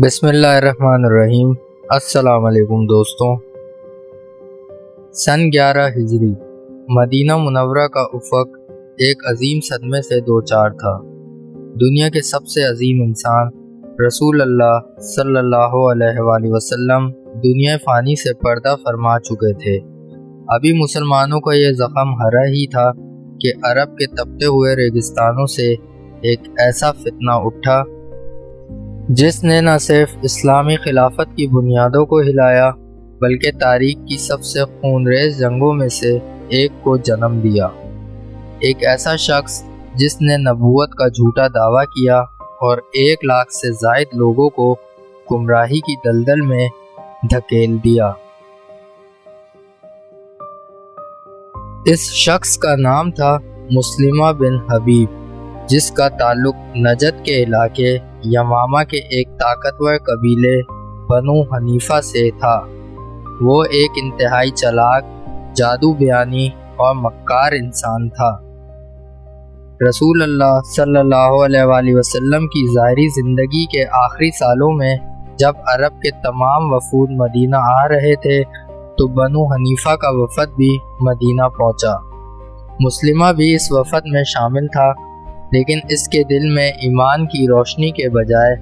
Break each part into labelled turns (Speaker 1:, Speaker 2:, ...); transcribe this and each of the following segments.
Speaker 1: بسم اللہ الرحمن الرحیم۔ السلام علیکم دوستوں۔ سن 11 ہجری مدینہ منورہ کا افق ایک عظیم صدمے سے دوچار تھا۔ دنیا کے سب سے عظیم انسان رسول اللہ صلی اللہ علیہ وآلہ وسلم دنیا فانی سے پردہ فرما چکے تھے۔ ابھی مسلمانوں کا یہ زخم ہرا ہی تھا کہ عرب کے تپتے ہوئے ریگستانوں سے ایک ایسا فتنہ اٹھا جس نے نہ صرف اسلامی خلافت کی بنیادوں کو ہلایا بلکہ تاریخ کی سب سے خونریز جنگوں میں سے ایک کو جنم دیا۔ ایک ایسا شخص جس نے نبوت کا جھوٹا دعویٰ کیا اور 1 لاکھ سے زائد لوگوں کو گمراہی کی دلدل میں دھکیل دیا۔ اس شخص کا نام تھا مسلمہ بن حبیب، جس کا تعلق نجد کے علاقے یمامہ کے ایک طاقتور قبیلے بنو حنیفہ سے تھا۔ وہ ایک انتہائی چلاک، جادو بیانی اور مکار انسان تھا۔ رسول اللہ صلی اللہ علیہ وآلہ وسلم کی ظاہری زندگی کے آخری سالوں میں جب عرب کے تمام وفود مدینہ آ رہے تھے تو بنو حنیفہ کا وفد بھی مدینہ پہنچا۔ مسلمہ بھی اس وفد میں شامل تھا، لیکن اس کے دل میں ایمان کی روشنی کے بجائے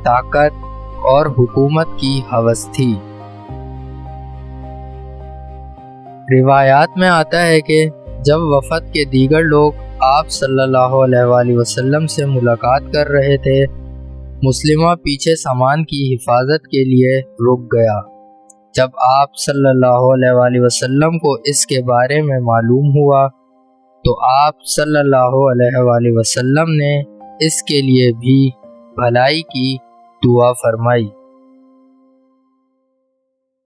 Speaker 1: طاقت اور حکومت کی ہوس تھی۔ روایات میں آتا ہے کہ جب وفد کے دیگر لوگ آپ صلی اللہ علیہ وآلہ وسلم سے ملاقات کر رہے تھے، مسلمہ پیچھے سامان کی حفاظت کے لیے رک گیا۔ جب آپ صلی اللہ علیہ وآلہ وسلم کو اس کے بارے میں معلوم ہوا تو آپ صلی اللہ علیہ وآلہ وسلم نے اس کے لیے بھی بھلائی کی دعا فرمائی،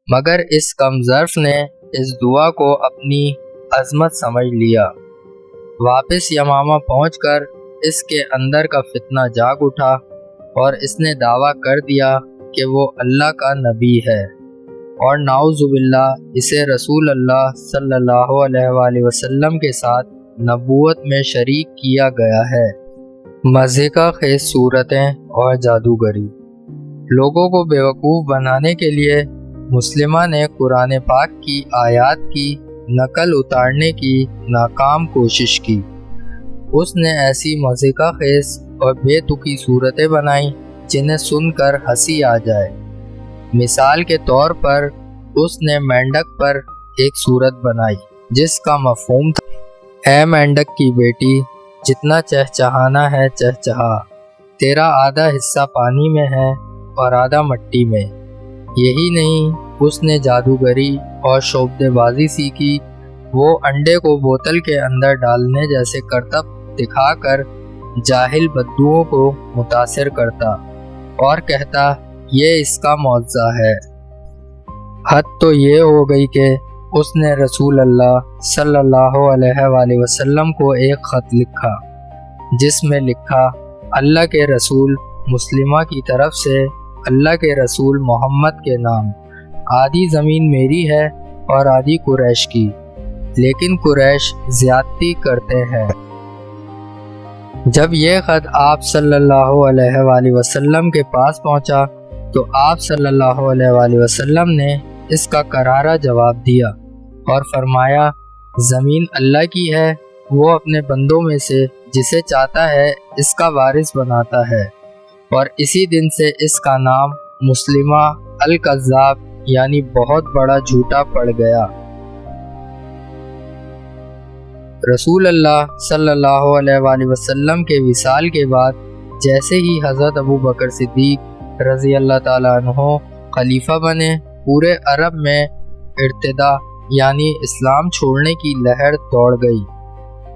Speaker 1: مگر اس کم ظرف نے اس دعا کو اپنی عظمت سمجھ لیا۔ واپس یمامہ پہنچ کر اس کے اندر کا فتنہ جاگ اٹھا اور اس نے دعویٰ کر دیا کہ وہ اللہ کا نبی ہے، اور نعوذ باللہ اسے رسول اللہ صلی اللہ علیہ وآلہ وسلم کے ساتھ نبوت میں شریک کیا گیا ہے۔ مزے کا خیز صورتیں اور جادوگری۔ لوگوں کو بیوقوف بنانے کے لیے مسلمہ نے قرآن پاک کی آیات کی نقل اتارنے کی ناکام کوشش کی۔ اس نے ایسی مزے کا خیز اور بے تکی صورتیں بنائیں جنہیں سن کر ہنسی آ جائے۔ مثال کے طور پر اس نے مینڈک پر ایک صورت بنائی جس کا مفہوم تھا: اے مینڈک کی بیٹی، جتنا چہچہانا ہے چہچہا، تیرا آدھا حصہ پانی میں ہے اور آدھا مٹی میں۔ یہی نہیں، اس نے جادوگری اور شعبدے بازی سیکھی۔ وہ انڈے کو بوتل کے اندر ڈالنے جیسے کرتب دکھا کر جاہل بدوؤں کو متاثر کرتا اور کہتا یہ اس کا معجزہ ہے۔ حد تو یہ ہو گئی کہ اس نے رسول اللہ صلی اللہ علیہ وآلہ وسلم کو ایک خط لکھا جس میں لکھا: اللہ کے رسول مسلمہ کی طرف سے، اللہ کے رسول محمد کے نام، آدھی زمین میری ہے اور آدھی قریش کی، لیکن قریش زیادتی کرتے ہیں۔ جب یہ خط آپ صلی اللہ علیہ وآلہ وسلم کے پاس پہنچا تو آپ صلی اللہ علیہ وآلہ وسلم نے اس کا کرارا جواب دیا اور فرمایا: زمین اللہ کی ہے، وہ اپنے بندوں میں سے جسے چاہتا ہے اس کا وارث بناتا ہے، اور اسی دن سے اس کا نام مسلمہ الکذاب یعنی بہت بڑا جھوٹا پڑ گیا۔ رسول اللہ صلی اللہ علیہ وآلہ وسلم کے وصال کے بعد جیسے ہی حضرت ابو بکر صدیق رضی اللہ تعالیٰ عنہ خلیفہ بنے، پورے عرب میں ارتداد یعنی اسلام چھوڑنے کی لہر دوڑ گئی۔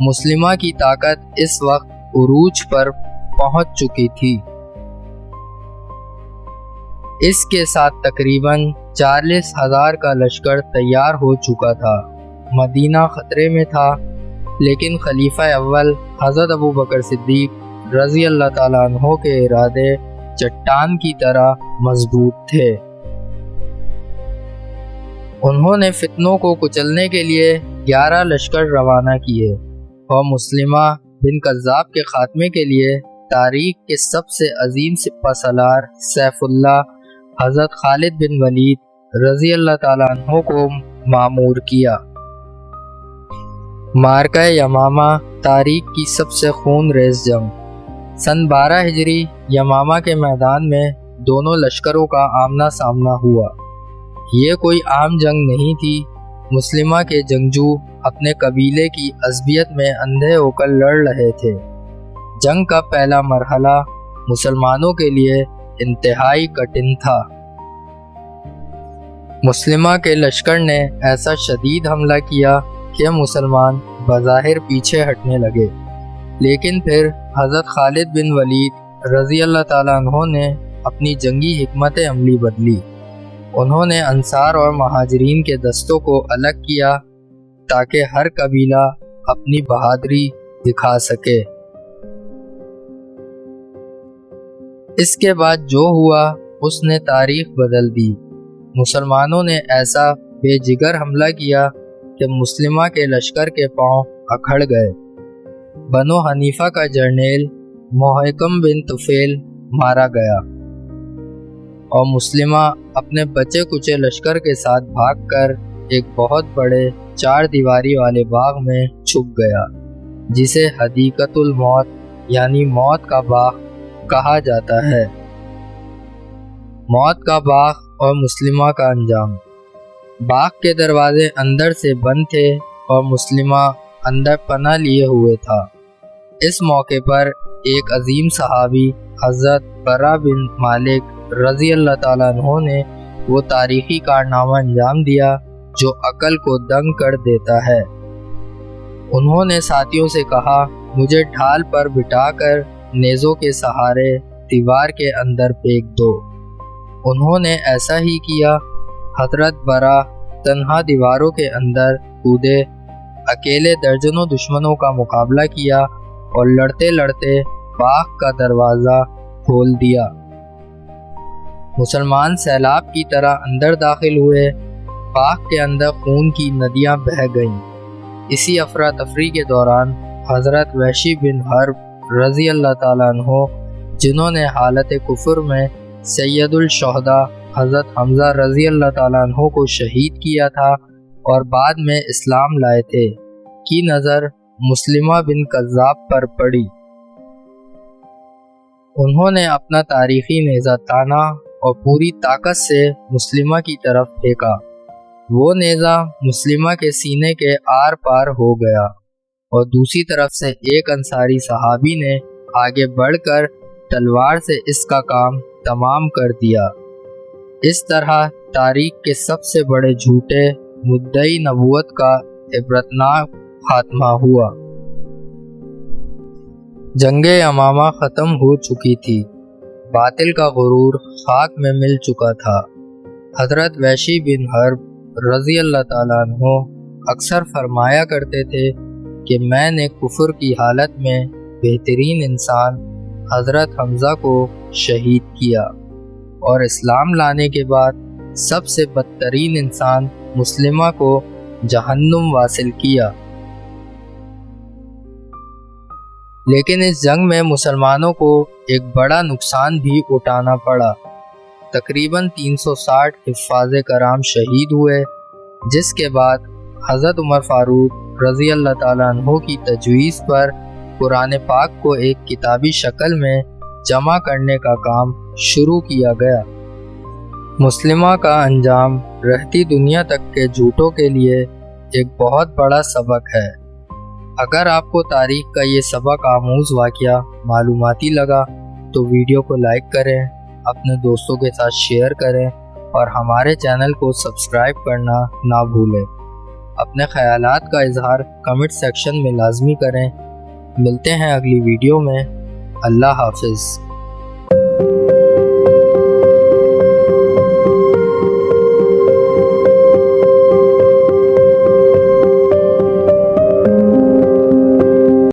Speaker 1: مسلمہ کی طاقت اس وقت عروج پر پہنچ چکی تھی۔ اس کے ساتھ تقریباً 40,000 کا لشکر تیار ہو چکا تھا۔ مدینہ خطرے میں تھا، لیکن خلیفہ اول حضرت ابو بکر صدیق رضی اللہ تعالیٰ عنہ کے ارادے چٹان کی طرح مضبوط تھے۔ انہوں نے فتنوں کو کچلنے کے لیے 11 لشکر روانہ کیے اور مسلمہ بن کذاب کے خاتمے کے لیے تاریخ کے سب سے عظیم سپہ سالار سیف اللہ حضرت خالد بن ولید رضی اللہ تعالیٰ عنہ کو مامور کیا۔ معرکہ یمامہ تاریخ کی سب سے خون ریز جنگ۔ سن 12 ہجری یمامہ کے میدان میں دونوں لشکروں کا آمنا سامنا ہوا۔ یہ کوئی عام جنگ نہیں تھی۔ مسلمہ کے جنگجو اپنے قبیلے کی عصبیت میں اندھے ہو کر لڑ رہے تھے۔ جنگ کا پہلا مرحلہ مسلمانوں کے لیے انتہائی کٹھن تھا۔ مسلمہ کے لشکر نے ایسا شدید حملہ کیا کہ مسلمان بظاہر پیچھے ہٹنے لگے، لیکن پھر حضرت خالد بن ولید رضی اللہ تعالیٰ عنہ نے اپنی جنگی حکمت عملی بدلی۔ انہوں نے انصار اور مہاجرین کے دستوں کو الگ کیا تاکہ ہر قبیلہ اپنی بہادری دکھا سکے۔ اس کے بعد جو ہوا اس نے تاریخ بدل دی۔ مسلمانوں نے ایسا بے جگر حملہ کیا کہ مسلمہ کے لشکر کے پاؤں اکھڑ گئے۔ بنو حنیفہ کا جرنیل محکم بن طفیل مارا گیا اور مسلمہ اپنے بچے کچے لشکر کے ساتھ بھاگ کر ایک بہت بڑے 4 دیواری والے باغ میں چھپ گیا، جسے حدیقۃ الموت یعنی موت کا باغ کہا جاتا ہے۔ موت کا باغ اور مسلمہ کا انجام۔ باغ کے دروازے اندر سے بند تھے اور مسلمہ اندر پناہ لیے ہوئے تھا۔ اس موقع پر ایک عظیم صحابی حضرت برا بن مالک رضی اللہ تعالیٰ عنہ نے وہ تاریخی کارنامہ انجام دیا جو عقل کو دنگ کر دیتا ہے۔ انہوں نے ساتھیوں سے کہا، مجھے ڈھال پر بٹھا کر نیزوں کے سہارے دیوار کے اندر پھینک دو۔ انہوں نے ایسا ہی کیا۔ حضرت برا تنہا دیواروں کے اندر کودے، اکیلے درجنوں دشمنوں کا مقابلہ کیا اور لڑتے لڑتے باغ کا دروازہ کھول دیا۔ مسلمان سیلاب کی طرح اندر داخل ہوئے۔ باغ کے اندر خون کی ندیاں بہہ گئیں۔ اسی افراتفری کے دوران حضرت وحشی بن حرب رضی اللہ تعالیٰ عنہ، جنہوں نے حالت کفر میں سید الشہداء حضرت حمزہ رضی اللہ تعالیٰ عنہ کو شہید کیا تھا اور بعد میں اسلام لائے تھے، کی نظر مسلمہ بن کذاب پر پڑی۔ انہوں نے اپنا تاریخی نیزہ تانا اور پوری طاقت سے مسلمہ کی طرف پھینکا۔ وہ نیزہ مسلمہ کے سینے کے آر پار ہو گیا اور دوسری طرف سے ایک انصاری صحابی نے آگے بڑھ کر تلوار سے اس کا کام تمام کر دیا۔ اس طرح تاریخ کے سب سے بڑے جھوٹے مدعی نبوت کا عبرتناک خاتمہ ہوا۔ جنگ یمامہ ختم ہو چکی تھی۔ باطل کا غرور خاک میں مل چکا تھا۔ حضرت وحشی بن حرب رضی اللہ تعالیٰ عنہ اکثر فرمایا کرتے تھے کہ میں نے کفر کی حالت میں بہترین انسان حضرت حمزہ کو شہید کیا اور اسلام لانے کے بعد سب سے بدترین انسان مسلمہ کو جہنم واصل کیا۔ لیکن اس جنگ میں مسلمانوں کو ایک بڑا نقصان بھی اٹھانا پڑا۔ تقریباً 360 حفاظ کرام شہید ہوئے، جس کے بعد حضرت عمر فاروق رضی اللہ تعالیٰ عنہ کی تجویز پر قرآن پاک کو ایک کتابی شکل میں جمع کرنے کا کام شروع کیا گیا۔ مسلمہ کا انجام رہتی دنیا تک کے جھوٹوں کے لیے ایک بہت بڑا سبق ہے۔ اگر آپ کو تاریخ کا یہ سبق آموز واقعہ معلوماتی لگا تو ویڈیو کو لائک کریں، اپنے دوستوں کے ساتھ شیئر کریں اور ہمارے چینل کو سبسکرائب کرنا نہ بھولیں۔ اپنے خیالات کا اظہار کمنٹ سیکشن میں لازمی کریں۔ ملتے ہیں اگلی ویڈیو میں۔ اللہ حافظ۔